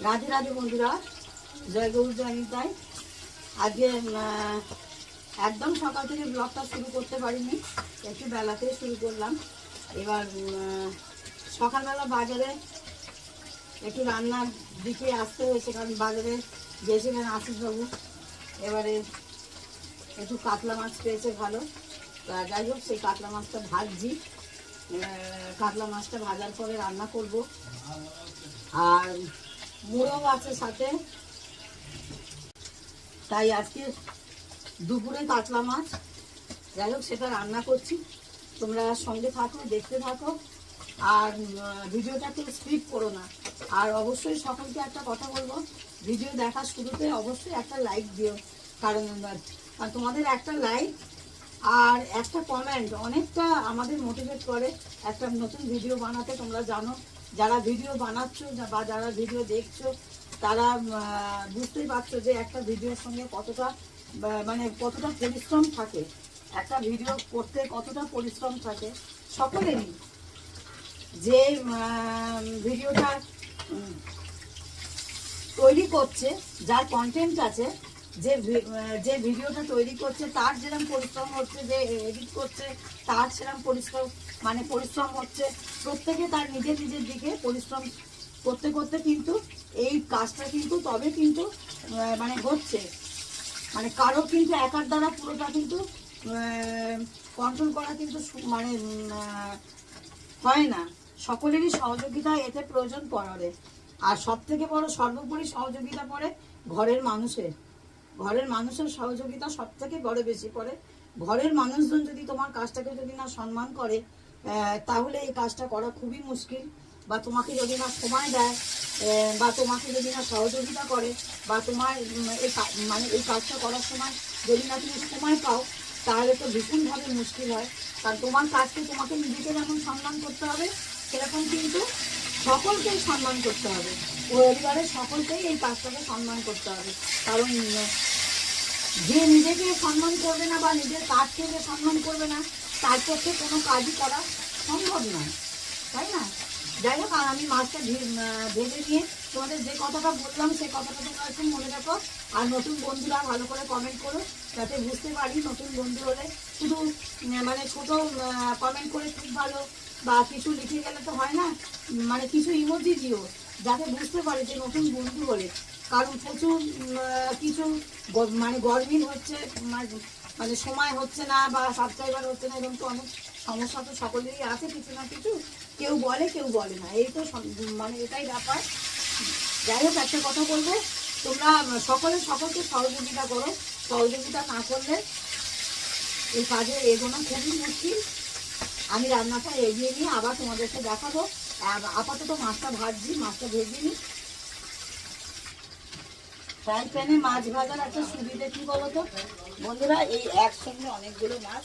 রাধে রাধে বন্ধুরা, জয় গৌর জয় নিতাই। আজকে একদম সকাল থেকে ব্লগটা শুরু করতে পারিনি, একটু বেলাতেই শুরু করলাম। এবার সকালবেলা বাজারে একটু রান্নার দিকে আসতে হয়েছে, কারণ বাজারে গিয়েছিলেন আশিসবাবু। এবারে একটু কাতলা মাছ পেয়েছে ভালো, যাই হোক সেই কাতলা মাছটা ভাজছি। কাতলা মাছটা ভাজার পরে রান্না করব। আর মুড়ো আছে সাথে, তাই আজকে দুপুরে কাতলা মাছ, যাই হোক সেটা রান্না করছি। তোমরা সঙ্গে থাকো, দেখতে থাকো, আর ভিডিওটাকে স্কিপ করো না। আর অবশ্যই সকলকে একটা কথা বলবো, ভিডিও দেখার শুরুতে অবশ্যই একটা লাইক দিও, কারণ তোমাদের একটা লাইক আর একটা কমেন্ট অনেকটা আমাদের মোটিভেট করে একটা নতুন ভিডিও বানাতে। তোমরা জানো, যারা ভিডিও বানাচ্ছ বা যারা ভিডিও দেখছো তারা বুঝতেই পারছো যে একটা ভিডিওর সঙ্গে কতটা মানে কতটা পরিশ্রম থাকে, একটা ভিডিও করতে কতটা পরিশ্রম থাকে সকলেরই। যে ভিডিওটা তৈরি করছে, যার কন্টেন্ট আছে, যে ভিডিওটা তৈরি করছে তার যেরকম পরিশ্রম হচ্ছে, যে এডিট করছে তার সেরকম পরিশ্রম হচ্ছে। প্রত্যেকে তার নিজের নিজের দিকে পরিশ্রম করতে করতে কিন্তু এই কাজটা কিন্তু তবে কিন্তু হচ্ছে। কারো কিন্তু একার দ্বারা পুরোটা কিন্তু কন্ট্রোল করা কিন্তু হয় না। সকলেরই সহযোগিতা এতে প্রয়োজন পড়ে। আর সব থেকে বড় সর্বোপরি সহযোগিতা পড়ে ঘরের মানুষের সহযোগিতা সব থেকে বড় বেশি পড়ে। ঘরের মানুষজন যদি তোমার কাজটাকে যদি না সম্মান করে, তাহলে এই কাজটা করা খুবই মুশকিল। বা তোমাকে যদি না সময় দেয়, বা তোমাকে যদি না সহযোগিতা করে, বা তোমার এই কাজটা করার সময় যদি না তুমি সময় পাও, তাহলে তো ভীষণভাবে মুশকিল হয়। কারণ তোমার কাজকে তোমাকে নিজেকে যেমন সম্মান করতে হবে, সেরকম কিন্তু সকলকেই সম্মান করতে হবে। পরিবারের সকলকেই এই কাজটাকে সম্মান করতে হবে। কারণ যে নিজেকে সম্মান করবে না বা নিজের কাজকে যে সম্মান করবে না, তার পক্ষে কোনো কাজই করা সম্ভব নয়, তাই না? যাই হোক, আর আমি মাছটা ভেজে নিয়ে তোমাদের যে কথাটা বললাম সেই কথাটা তোমরা একটু মনে রাখো। আর নতুন বন্ধুরা ভালো করে কমেন্ট করো, যাতে বুঝতে পারি। নতুন বন্ধু হলে শুধু ছোট কমেন্ট করে খুব ভালো বা কিছু লিখে গেলে তো হয় না, কিছু ইমোজি দিও, যাতে বুঝতে পারি যে নতুন বন্ধু হলে। কারণ প্রচুর কিছু গরমিল হচ্ছে, সময় হচ্ছে না বা সাবস্ক্রাইবার হচ্ছে না, এরকম তো অনেক সমস্যা তো সকলেরই আছে, কিছু না কিছু। কেউ বলে কেউ বলে না, এই তো এটাই ব্যাপার। যাই হোক, একটা কথা বলবো, তোমরা সকলকে সহযোগিতা করো। সহযোগিতা না করলে এই কাজে এগোনো খুবই মুশকিল। আমি রান্নাটা এগিয়ে নিয়ে আবার তোমাদেরকে দেখাবো। আপাতত মাছটা ভাজছি, মাছটা ভেজে নিই। ফ্রাই প্যানে মাছ ভাজার একটা সুবিধা কি বলতো বন্ধুরা, এই একসঙ্গে অনেকগুলো মাছ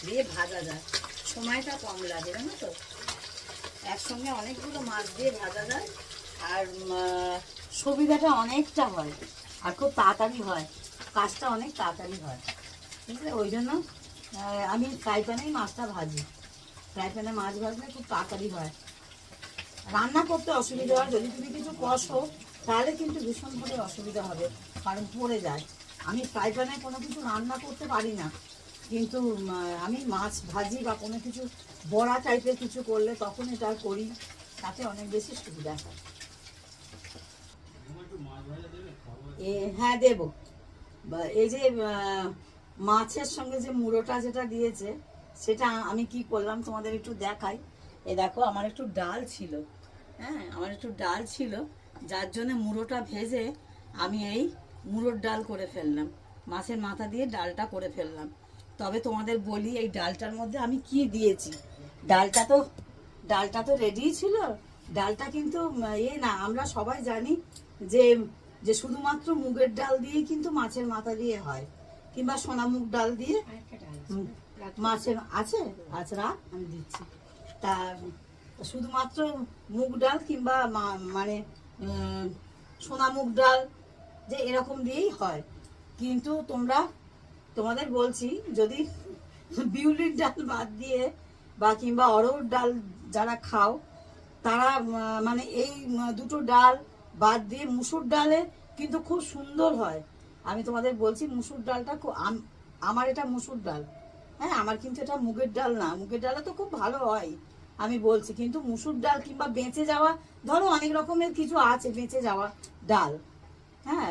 দিয়ে ভাজা যায়, সময়টা কম লাগে, জানো তো। একসঙ্গে অনেকগুলো মাছ দিয়ে ভাজা যায়, আর সুবিধাটা অনেকটা হয়, আর খুব তাড়াতাড়ি হয়, কাজটা অনেক তাড়াতাড়ি হয়। ঠিক আছে, ওই জন্য আমি ফ্রাই প্যানেই মাছটা ভাজি। ফ্রাই প্যানে মাছ ভাজলে খুব তাড়াতাড়ি হয়, রান্না করতে অসুবিধা হয়। যদি তুমি কিছু কষো তাহলে কিন্তু ভীষণভাবে অসুবিধা হবে, কারণ পড়ে যায়। আমি ফ্রাই প্যানে কোনো কিছু রান্না করতে পারি না, কিন্তু আমি মাছ ভাজি বা কোনো কিছু বড়া টাইপের কিছু করলে তখন এটা করি, তাতে অনেক বেশি সুবিধা হয়। হ্যাঁ, দেবো। এই যে মাছের সঙ্গে যে মুড়োটা যেটা দিয়েছে, সেটা আমি কি করলাম তোমাদের একটু দেখাই। এ দেখো, আমার একটু ডাল ছিল, যার জন্য মুড়োটা ভেজে আমি এই মুড়োর ডাল করে ফেললাম, মাছের মাথা দিয়ে ডালটা করে ফেললাম। তবে তোমাদের বলি, এই ডালটার মধ্যে আমি কি দিয়েছি। ডালটা তো রেডিই ছিল। ডালটা কিন্তু না, আমরা সবাই জানি যে যে শুধুমাত্র মুগের ডাল দিয়ে কিন্তু মাছের মাথা দিয়ে হয়, কিংবা সোনা মুগ ডাল দিয়ে মাছের আছে। আচ্ছা, আমি দিচ্ছি। তা শুধুমাত্র মুগ ডাল কিংবা সোনা মুগ ডাল যে এরকম দিয়েই হয়। কিন্তু তোমাদের বলছি, যদি বিউলির ডাল বাদ দিয়ে বা কিংবা অরহর ডাল যারা খাও, তারা এই দুটো ডাল বাদ দিয়ে মুসুর ডালে কিন্তু খুব সুন্দর হয়। আমি তোমাদের বলছি মুসুর ডালটা আমার এটা মুসুর ডাল, হ্যাঁ, আমার কিন্তু এটা মুগের ডাল না। মুগের ডালে তো খুব ভালো হয় আমি বলছি, কিন্তু মুসুর ডাল কিংবা বেঁচে যাওয়া, ধরো অনেক রকমের কিছু আছে বেঁচে যাওয়া ডাল, হ্যাঁ,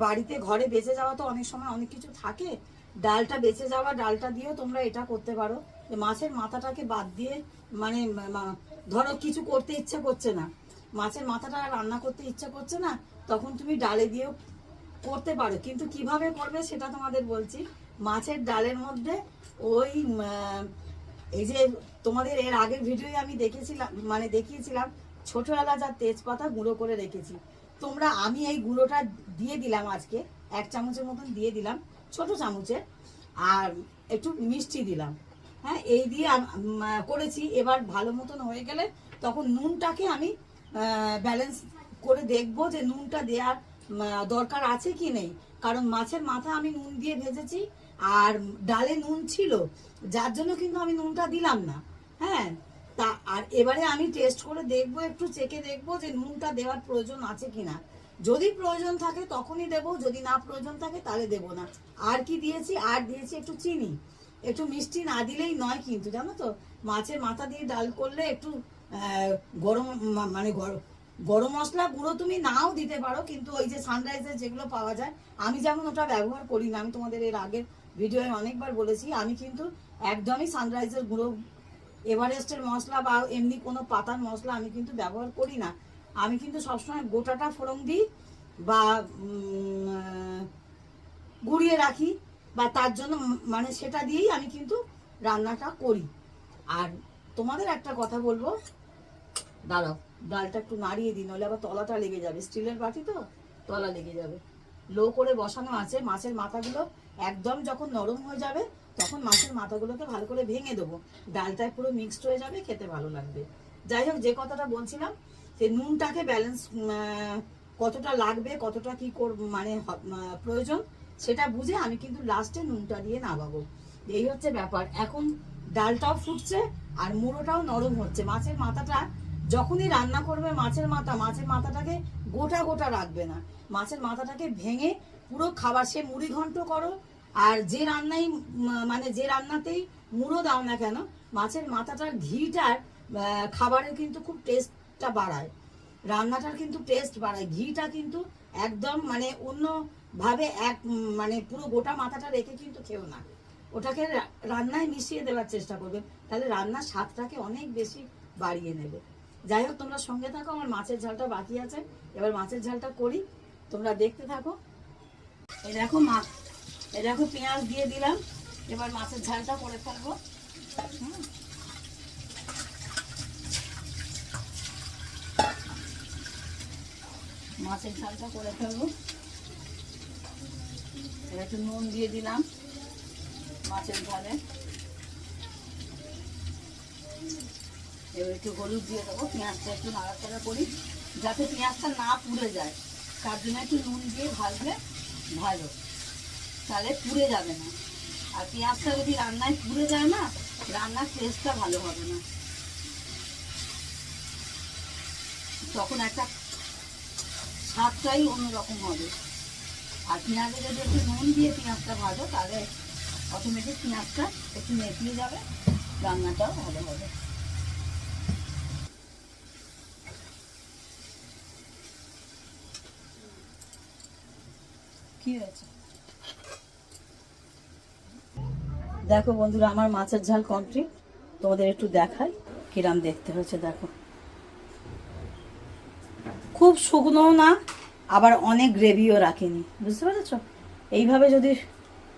বাড়িতে ঘরে বেঁচে যাওয়া তো অনেক সময় অনেক কিছু থাকে, ডালটা বেঁচে যাওয়া ডালটা দিয়েও তোমরা এটা করতে পারো। মাছের মাথাটাকে বাদ দিয়ে, মানে ধরো কিছু করতে ইচ্ছা করছে না, মাছের মাথাটা রান্না করতে ইচ্ছা করছে না, তখন তুমি ডালে দিয়েও করতে পারো। কিন্তু কিভাবে করবে সেটা তোমাদের বলছি। মাছের ডালের মধ্যে ওই এই যে তোমাদের এর আগের ভিডিওয়ে আমি দেখেছিলাম, মানে দেখিয়েছিলাম ছোট এলাচ আর তেজপাতা গুঁড়ো করে রেখেছি। তোমরা, আমি এই গুঁড়োটা দিয়ে দিলাম আজকে 1 চামচের মতন দিয়ে দিলাম, ছোট চামচের, আর একটু মিষ্টি দিলাম, হ্যাঁ, এই দিয়ে করেছি। এবার ভালো মতন হয়ে গেলে তখন নুনটাকে আমি ব্যালেন্স করে দেখবো যে নুনটা দেওয়ার দরকার আছে কি নেই, কারণ মাছের মাথা আমি নুন দিয়ে ভেজেছি আর ডালে নুন ছিল, যার জন্য কিন্তু আমি নুনটা দিলাম না, হ্যাঁ। তা আর এবারে আমি টেস্ট করে দেখবো, একটু চেখে দেখবো যে নুনটা দেওয়ার প্রয়োজন আছে কিনা। যদি প্রয়োজন থাকে তখনই দেবো, যদি না প্রয়োজন থাকে তাহলে দেবো না। আর কি দিয়েছি, আর দিয়েছি একটু চিনি। একটু মিষ্টি না দিলেই নয় কিন্তু, জানো তো, মাছের মাথা দিয়ে ডাল করলে একটু গরম, মানে গরম মশলা গুঁড়ো তুমি নাও দিতে পারো, কিন্তু ওই যে সানরাইজের যেগুলো পাওয়া যায়, আমি যেমন ওটা ব্যবহার করি না। আমি তোমাদের এর আগের ভিডিওয়ে অনেকবার বলেছি, আমি কিন্তু একদমই সানরাইজের গুঁড়ো, এভারেস্টের মশলা বা এমনি কোনো পাতার মশলা আমি কিন্তু ব্যবহার করি না। আমি কিন্তু সবসময় গোটাটা ফোড়ন দিই বা গুঁড়িয়ে রাখি, বা তার জন্য মানে সেটা দিয়েই আমি কিন্তু রান্নাটা করি। আর তোমাদের একটা কথা বলবো, দাঁড়াও, ডালটা একটু নাড়িয়ে দিই, নইলে আবার তলাটা লেগে যাবে, স্টিলের বাটি তো তলা লেগে যাবে। লো করে বসানো আছে। মাছের মাথাগুলো একদম যখন নরম হয়ে যাবে তখন মাছের মাথাগুলোকে ভালো করে ভেঙে দেবো, ডালটায় পুরো মিক্সড হয়ে যাবে, খেতে ভালো লাগবে। যাই হোক, যে কথাটা বলছিলাম, যে নুনটাকে ব্যালেন্স কতটা লাগবে, কতটা কি মানে প্রয়োজন, সেটা বুঝে আমি কিন্তু লাস্টে নুনটা দিয়ে নামাবো। এই হচ্ছে ব্যাপার। এখন ডালটাও ফুটছে আর মুড়োটাও নরম হচ্ছে। মাছের মাথাটা যখনই রান্না করবে, মাছের মাথাটাকে গোটা গোটা রাখবে না, মাছের মাথাটাকে ভেঙে পুরো খাবার, সে মুড়ি ঘন্ট করো আর যে রান্নাই, মানে যে রান্নাতেই মুড়ো দাও না কেন, মাছের মাথাটার ঘিটার খাবারের কিন্তু খুব টেস্টটা বাড়ায়, রান্নাটার কিন্তু টেস্ট বাড়ায়। ঘিটা কিন্তু একদম মানে অন্যভাবে মানে পুরো গোটা মাথাটা রেখে কিন্তু খেও না, ওটাকে রান্নায় মিশিয়ে দেওয়ার চেষ্টা করবে, তাহলে রান্নার স্বাদটাকে অনেক বেশি বাড়িয়ে নেবে। যাই হোক, তোমরা সঙ্গে থাকো, আমার মাছের ঝালটা বাকি আছে, এবার মাছের ঝালটা করি, তোমরা দেখতে থাকো। এই দেখো পেঁয়াজ দিয়ে দিলাম, এবার মাছের ঝালটা করে ফেলবো। মাছের ঝালটা করে ফেলবো। এবার একটু নুন দিয়ে দিলাম মাছের ঝালে, এবার একটু হলুদ দিয়ে দেবো। পেঁয়াজটা একটু নাড়াচাড়া করি যাতে পেঁয়াজটা না পুড়ে যায়, তার জন্য একটু নুন দিয়ে ভাজলে ভালো, তাহলে পুড়ে যাবে না। আর পেঁয়াজটা যদি রান্নায় পুড়ে যায় না, রান্নার টেস্টটা ভালো হবে না, তখন একটা স্বাদটাই অন্যরকম হবে। আর পেঁয়াজে যদি একটু নুন দিয়ে পেঁয়াজটা ভাজো, তাহলে অটোমেটিক পেঁয়াজটা একটু নেতিয়ে যাবে, রান্নাটাও ভালো হবে। কি হয়েছে দেখো বন্ধুরা, আমার মাছের ঝাল কমপ্লিট। তোমাদের একটু দেখাই কিরাম দেখতে হয়েছে। দেখো, খুব শুকনো না, আবার অনেক গ্রেভিও রাখিনি, বুঝতে পেরেছ? এইভাবে যদি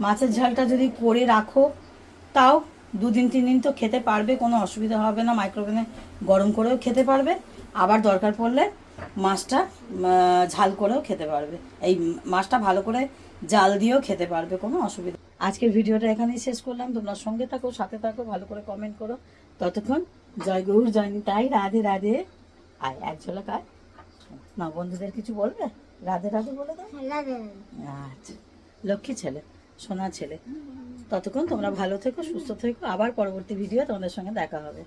মাছের ঝালটা যদি করে রাখো, তাও 2 দিন 3 দিন তো খেতে পারবে, কোনো অসুবিধা হবে না। মাইক্রোওভেনে গরম করেও খেতে পারবে, আবার দরকার পড়লে মাছটা ঝাল করেও খেতে পারবে, এই মাছটা ভালো করে জাল দিয়েও খেতে পারবে, কোনো অসুবিধা। আজকের ভিডিওটা এখানেই শেষ করলাম। তোমরা সঙ্গে থাকো, সাথে থাকো, ভালো করে কমেন্ট করো। ততক্ষণ জয় গৌর, জয় নিতাই, রাধে রাধে। আয় এক ঝলক আয় না, বন্ধুদের কিছু বলবে? রাধে রাধে বলে দাও। আচ্ছা, লক্ষ্মী ছেলে, সোনা ছেলে। ততক্ষণ তোমরা ভালো থেকো, সুস্থ থেকো, আবার পরবর্তী ভিডিও তোমাদের সঙ্গে দেখা হবে।